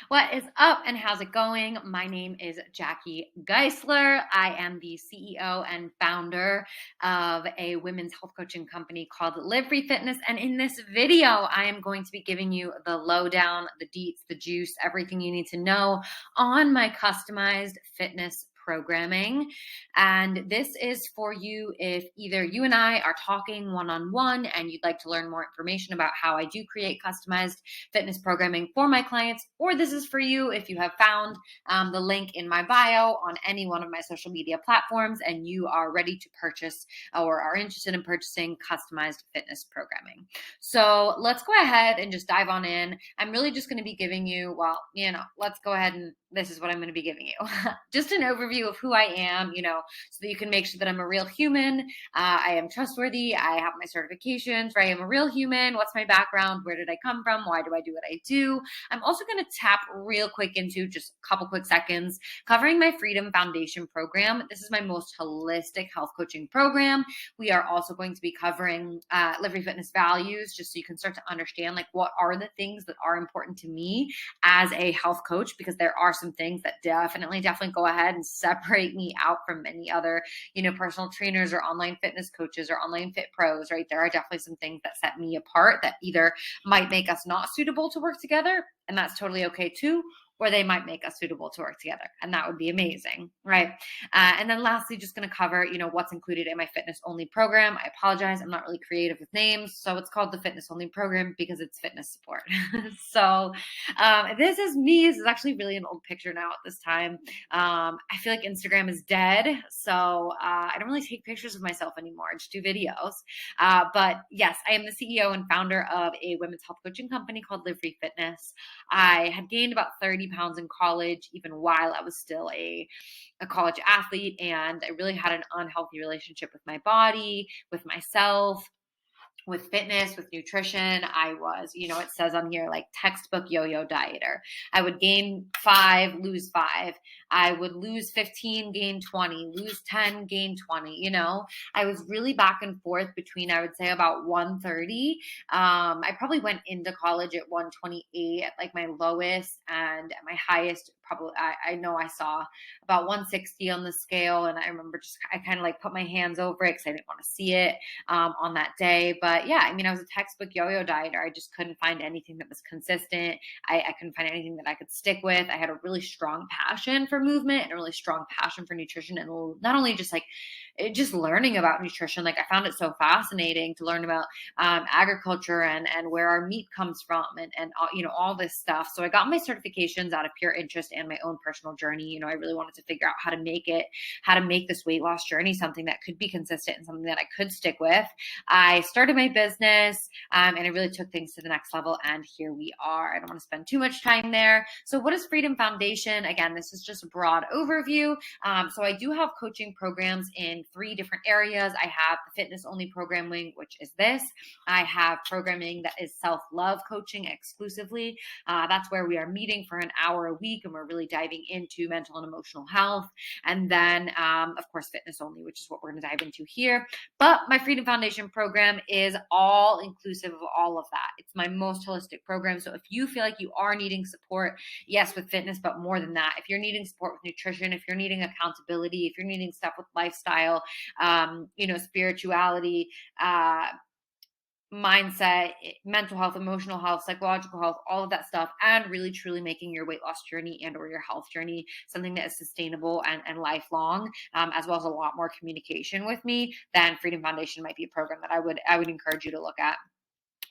What is up and how's it going? My name is Jackie Geisler. I am the CEO and founder of a women's health coaching company called Live Free Fitness. And in this video, I am going to be giving you the lowdown, the deets, the juice, everything you need to know on my customized fitness programming. And this is for you if either you and I are talking one-on-one and you'd like to learn more information about how I do create customized fitness programming for my clients, or this is for you if you have found the link in my bio on any one of my social media platforms and you are ready to purchase or are interested in purchasing customized fitness programming. So let's go ahead and just dive on in. I'm really just going to be giving you, let's go ahead and this is what I'm going to be giving you. Just an overview of who I am, so that you can make sure that I'm a real human. I am trustworthy. I have my certifications, right? I'm a real human. What's my background? Where did I come from? Why do I do what I do? I'm also going to tap real quick into just a couple quick seconds covering my Freedom Foundation program. This is my most holistic health coaching program. We are also going to be covering Live Free Fitness Values, just so you can start to understand like what are the things that are important to me as a health coach, because there are some things that definitely go ahead and separate me out from many other, personal trainers or online fitness coaches or online fit pros, right? There are definitely some things that set me apart that either might make us not suitable to work together, and that's totally okay too, or they might make us suitable to work together, and that would be amazing, right? And then lastly, just going to cover, what's included in my fitness only program. I apologize, I'm not really creative with names, so it's called the fitness only program because it's fitness support. So this is me. This is actually really an old picture now at this time. I feel like Instagram is dead, so I don't really take pictures of myself anymore. I just do videos. But yes, I am the CEO and founder of a women's health coaching company called Live Free Fitness. I had gained about 30 pounds in college, even while I was still a college athlete, and I really had an unhealthy relationship with my body, with myself, with fitness, with nutrition. I was, it says on here like textbook yo-yo dieter. I would gain 5, lose 5. I would lose 15, gain 20, lose 10, gain 20. I was really back and forth between, I would say, about 130. I probably went into college at 128 at like my lowest, and at my highest, probably, I know I saw about 160 on the scale. And I remember I kind of like put my hands over it because I didn't want to see it on that day. But yeah, I was a textbook yo-yo dieter. I just couldn't find anything that was consistent. I couldn't find anything that I could stick with. I had a really strong passion for movement and a really strong passion for nutrition, and not only just like just learning about nutrition. Like I found it so fascinating to learn about agriculture and where our meat comes from and all this stuff. So I got my certifications out of pure interest and my own personal journey. I really wanted to figure out how to make this weight loss journey something that could be consistent and something that I could stick with. I started my business and I really took things to the next level, and here we are. I don't want to spend too much time there. So what is Freedom Foundation? Again, this is just a broad overview. So I do have coaching programs in 3 different areas. I have the fitness only programming, which is this. I have programming that is self-love coaching exclusively. That's where we are meeting for an hour a week and we're really diving into mental and emotional health. And then, of course, fitness only, which is what we're going to dive into here. But my Freedom Foundation program is all inclusive of all of that. It's my most holistic program. So if you feel like you are needing support, yes, with fitness, but more than that, if you're needing support with nutrition, if you're needing accountability, if you're needing stuff with lifestyle, spirituality, mindset, mental health, emotional health, psychological health, all of that stuff, and really truly making your weight loss journey and or your health journey something that is sustainable and lifelong, as well as a lot more communication with me, then Freedom Foundation might be a program that I would encourage you to look at.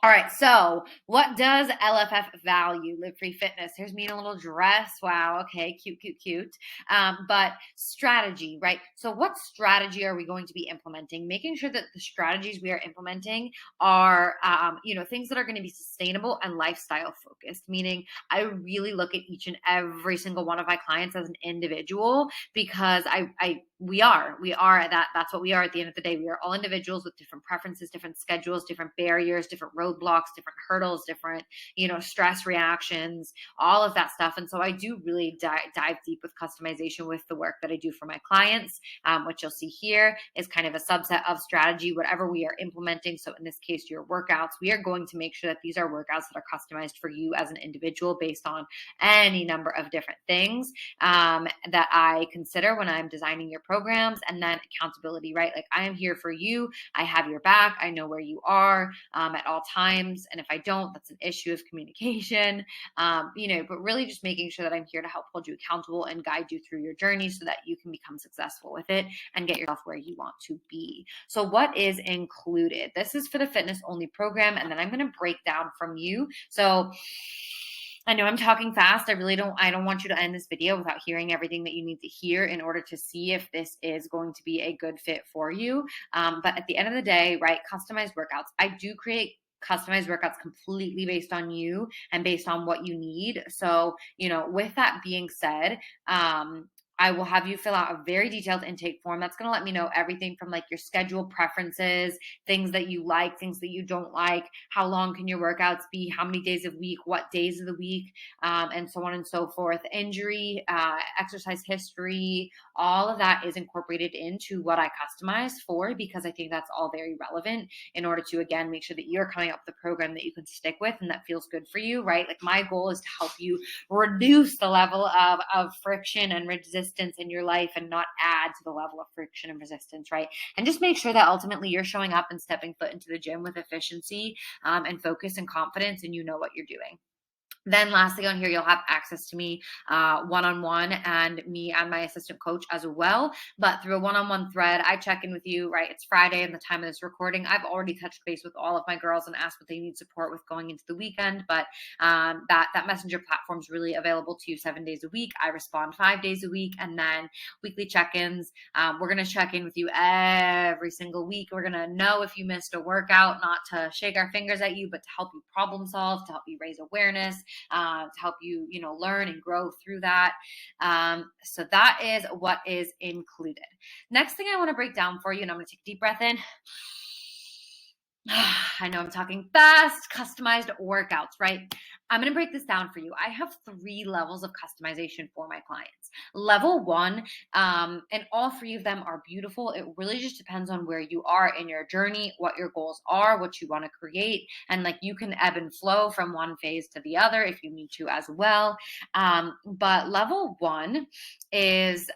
All right, so what does LFF value? Live Free Fitness. Here's me in a little dress. Wow, okay, cute. But strategy, right? So what strategy are we going to be implementing? Making sure that the strategies we are implementing are, things that are going to be sustainable and lifestyle focused, meaning I really look at each and every single one of my clients as an individual, because I That's what we are at the end of the day. We are all individuals with different preferences, different schedules, different barriers, different roadblocks, different hurdles, different, stress reactions, all of that stuff. And so I do really dive deep with customization with the work that I do for my clients. What you'll see here is kind of a subset of strategy, whatever we are implementing. So in this case, your workouts, we are going to make sure that these are workouts that are customized for you as an individual based on any number of different things that I consider when I'm designing your programs. And then accountability, right? Like, I am here for you. I have your back. I know where you are at all times. And if I don't, that's an issue of communication, but really just making sure that I'm here to help hold you accountable and guide you through your journey so that you can become successful with it and get yourself where you want to be. So what is included? This is for the fitness only program. And then I'm going to break down from you. So I know I'm talking fast. I don't want you to end this video without hearing everything that you need to hear in order to see if this is going to be a good fit for you. But at the end of the day, right, customized workouts. I do create customized workouts completely based on you and based on what you need. So, with that being said, I will have you fill out a very detailed intake form. That's going to let me know everything from like your schedule preferences, things that you like, things that you don't like, how long can your workouts be, how many days a week, what days of the week, and so on and so forth. Injury, exercise history, all of that is incorporated into what I customize for, because I think that's all very relevant in order to, again, make sure that you're coming up with a program that you can stick with and that feels good for you, right? Like, my goal is to help you reduce the level of friction and resistance in your life and not add to the level of friction and resistance, right? And just make sure that ultimately you're showing up and stepping foot into the gym with efficiency and focus and confidence, and you know what you're doing. Then lastly on here, you'll have access to me one-on-one and me and my assistant coach as well. But through a one-on-one thread, I check in with you, right? It's Friday and the time of this recording. I've already touched base with all of my girls and asked what they need support with going into the weekend. But that messenger platform is really available to you 7 days a week. I respond 5 days a week, and then weekly check-ins. We're going to check in with you every single week. We're going to know if you missed a workout, not to shake our fingers at you, but to help you problem solve, to help you raise awareness, to help you, learn and grow through that. So that is what is included. Next thing I want to break down for you, and I'm going to take a deep breath in. I know I'm talking fast. Customized workouts, right? I'm going to break this down for you. I have 3 levels of customization for my clients. Level 1, and all 3 of them are beautiful. It really just depends on where you are in your journey, what your goals are, what you want to create. And like, you can ebb and flow from one phase to the other if you need to as well. But level 1 is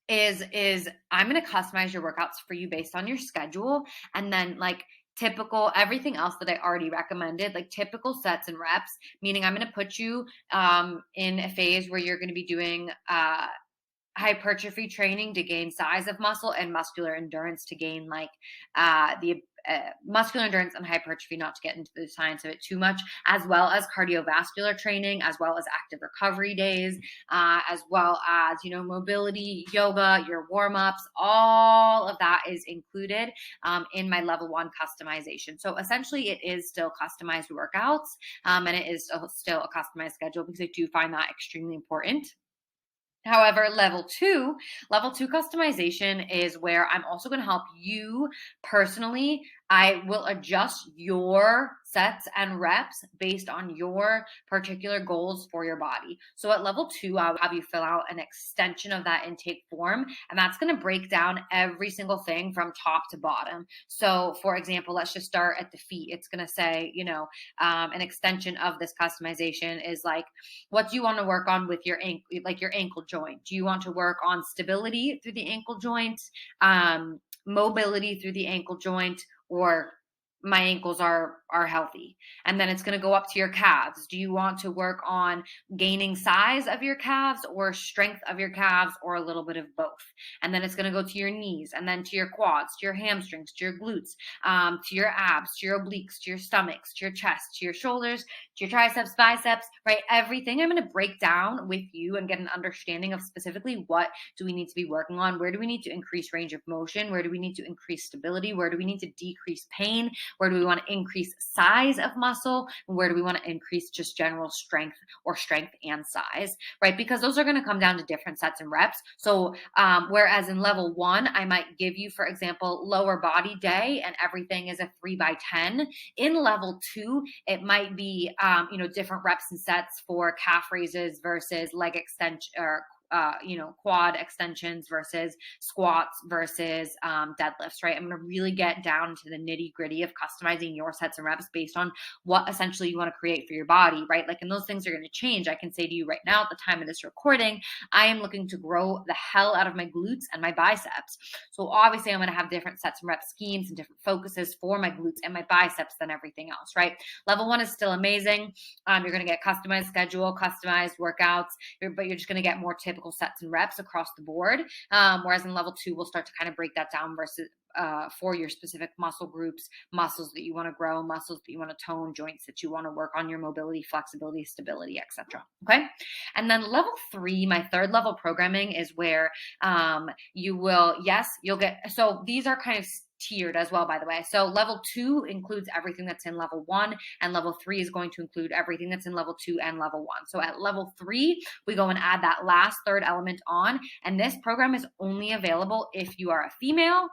I'm going to customize your workouts for you based on your schedule. And then like typical, everything else that I already recommended, like typical sets and reps, meaning I'm going to put you in a phase where you're going to be doing hypertrophy training to gain size of muscle and muscular endurance to gain like the muscular endurance and hypertrophy, not to get into the science of it too much, as well as cardiovascular training, as well as active recovery days, as well as, mobility, yoga, your warm-ups, all of that is included in my level 1 customization. So essentially it is still customized workouts and it is still a customized schedule, because I do find that extremely important. However, level two customization is where I'm also going to help you personally. I will adjust your sets and reps based on your particular goals for your body. So at level 2, I'll have you fill out an extension of that intake form, and that's going to break down every single thing from top to bottom. So for example, let's just start at the feet. It's going to say, an extension of this customization is like, what do you want to work on with your ankle, like your ankle joint? Do you want to work on stability through the ankle joint, mobility through the ankle joint, or my ankles are healthy? And then it's going to go up to your calves. Do you want to work on gaining size of your calves or strength of your calves, or a little bit of both? And then it's going to go to your knees, and then to your quads, to your hamstrings, to your glutes, to your abs, to your obliques, to your stomachs, to your chest, to your shoulders, to your triceps, biceps, right? Everything I'm going to break down with you and get an understanding of specifically what do we need to be working on, where do we need to increase range of motion, where do we need to increase stability, where do we need to decrease pain, Where do we want to increase size of muscle? And where do we want to increase just general strength or strength and size, right? Because those are going to come down to different sets and reps. So whereas in level 1, I might give you, for example, lower body day and everything is a 3x10. In level 2, it might be, different reps and sets for calf raises versus leg extension or quad extensions versus squats versus deadlifts, right? I'm going to really get down to the nitty gritty of customizing your sets and reps based on what essentially you want to create for your body, right? Like, and those things are going to change. I can say to you right now at the time of this recording, I am looking to grow the hell out of my glutes and my biceps. So obviously I'm going to have different sets and rep schemes and different focuses for my glutes and my biceps than everything else, right? Level 1 is still amazing. You're going to get customized schedule, customized workouts, but you're just going to get more typical sets and reps across the board. Whereas in level 2, we'll start to kind of break that down versus for your specific muscle groups, muscles that you want to grow, muscles that you want to tone, joints that you want to work on your mobility, flexibility, stability, etc. Okay. And then level 3, my third level programming is where you'll get, so these are kind of tiered as well, by the way. So level 2 includes everything that's in level 1, and level 3 is going to include everything that's in level 2 and level 1. So at level 3, we go and add that last third element on, and this program is only available if you are a female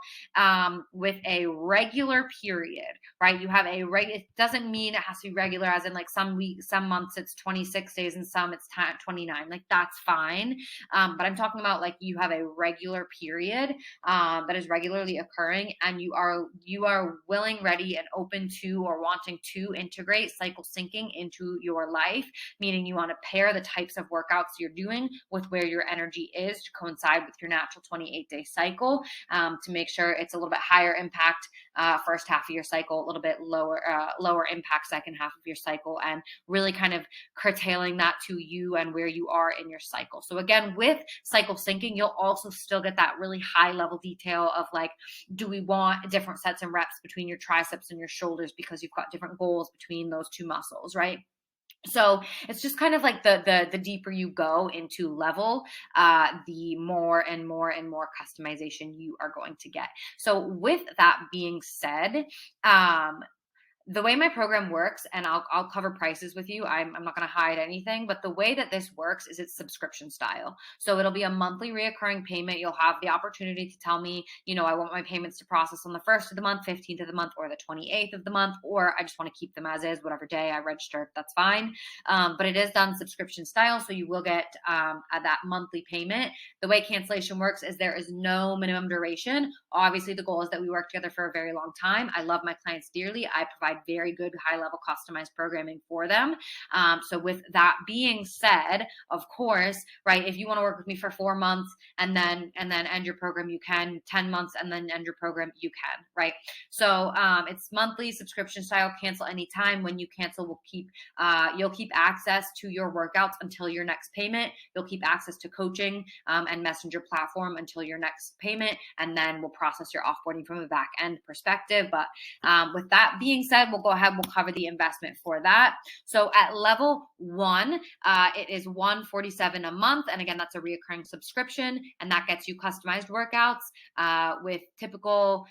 with a regular period, right? You have it doesn't mean it has to be regular as in like some weeks, some months it's 26 days and some it's 29. Like that's fine. But I'm talking about like you have a regular period that is regularly occurring, and you are willing, ready, and open to or wanting to integrate cycle syncing into your life, meaning you want to pair the types of workouts you're doing with where your energy is to coincide with your natural 28-day cycle, to make sure it's a little bit higher impact first half of your cycle, a little bit lower impact second half of your cycle, and really kind of curtailing that to you and where you are in your cycle. So again, with cycle syncing, you'll also still get that really high level detail of like, do we want different sets and reps between your triceps and your shoulders because you've got different goals between those two muscles, right? So it's just kind of like the deeper you go into level, the more and more and more customization you are going to get. So with that being said, the way my program works, and I'll cover prices with you. I'm not going to hide anything, but the way that this works is it's subscription style. So it'll be a monthly reoccurring payment. You'll have the opportunity to tell me, I want my payments to process on the 1st of the month, 15th of the month, or the 28th of the month, or I just want to keep them as is, whatever day I register, that's fine. But it is done subscription style. So you will get that monthly payment. The way cancellation works is there is no minimum duration. Obviously, the goal is that we work together for a very long time. I love my clients dearly. I provide very good high level customized programming for them. So with that being said, of course, right, if you want to work with me for 4 months and then end your program, you can. 10 months and then end your program, you can, right? So it's monthly subscription style, cancel anytime. When you cancel, you'll keep access to your workouts until your next payment. You'll keep access to coaching and messenger platform until your next payment, and then we'll process your offboarding from a back end perspective. But with that being said, we'll go ahead, we'll cover the investment for that. So at level 1, it is $147 a month. And again, that's a recurring subscription, and that gets you customized workouts with typical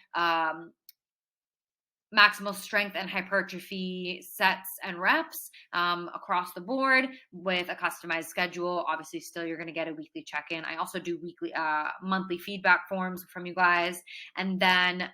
maximal strength and hypertrophy sets and reps across the board with a customized schedule. Obviously, still you're going to get a weekly check-in. I also do monthly feedback forms from you guys. And then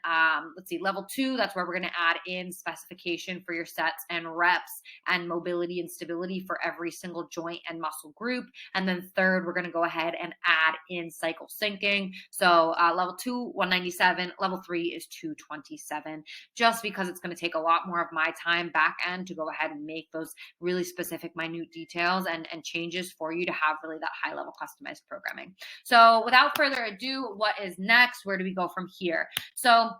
let's see, level 2, that's where we're going to add in specification for your sets and reps and mobility and stability for every single joint and muscle group. And then third, we're going to go ahead and add in cycle syncing. So level 2, $197, level 3 is $227, just because it's going to take a lot more of my time back end to go ahead and make those really specific, minute details and changes for you to have really that high level customized programming. So without further ado, what is next? Where do we go from here? So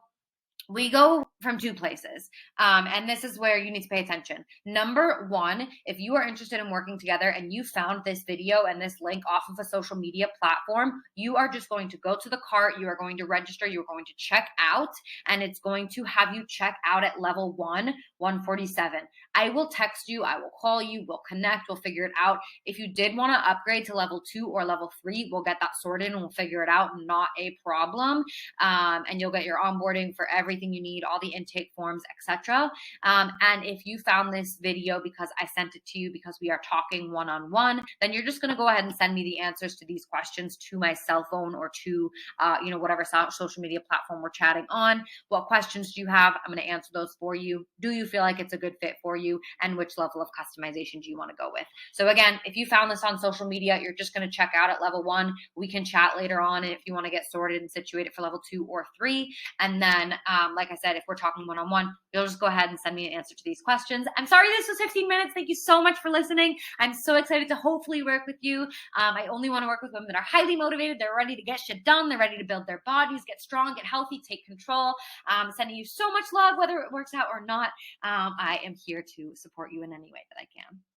we go from 2 places, and this is where you need to pay attention. Number 1, if you are interested in working together and you found this video and this link off of a social media platform, you are just going to go to the cart, you are going to register, you're going to check out, and it's going to have you check out at level 1, 147. I will text you, I will call you, we'll connect, we'll figure it out. If you did want to upgrade to level 2 or level 3, we'll get that sorted and we'll figure it out, not a problem. And you'll get your onboarding for everything you need, all the intake forms, etc. And if you found this video because I sent it to you because we are talking one-on-one, then you're just going to go ahead and send me the answers to these questions to my cell phone or to whatever social media platform we're chatting on. What questions do you have? I'm going to answer those for you. Do you feel like it's a good fit for you? And which level of customization do you want to go with? So again, if you found this on social media, you're just going to check out at level 1. We can chat later on if you want to get sorted and situated for level 2 or 3. And then, like I said, if we're talking one-on-one, you'll just go ahead and send me an answer to these questions. I'm sorry this was 15 minutes. Thank you so much for listening. I'm so excited to hopefully work with you. I only want to work with women that are highly motivated. They're ready to get shit done. They're ready to build their bodies, get strong, get healthy, take control. Sending you so much love, whether it works out or not. I am here to support you in any way that I can.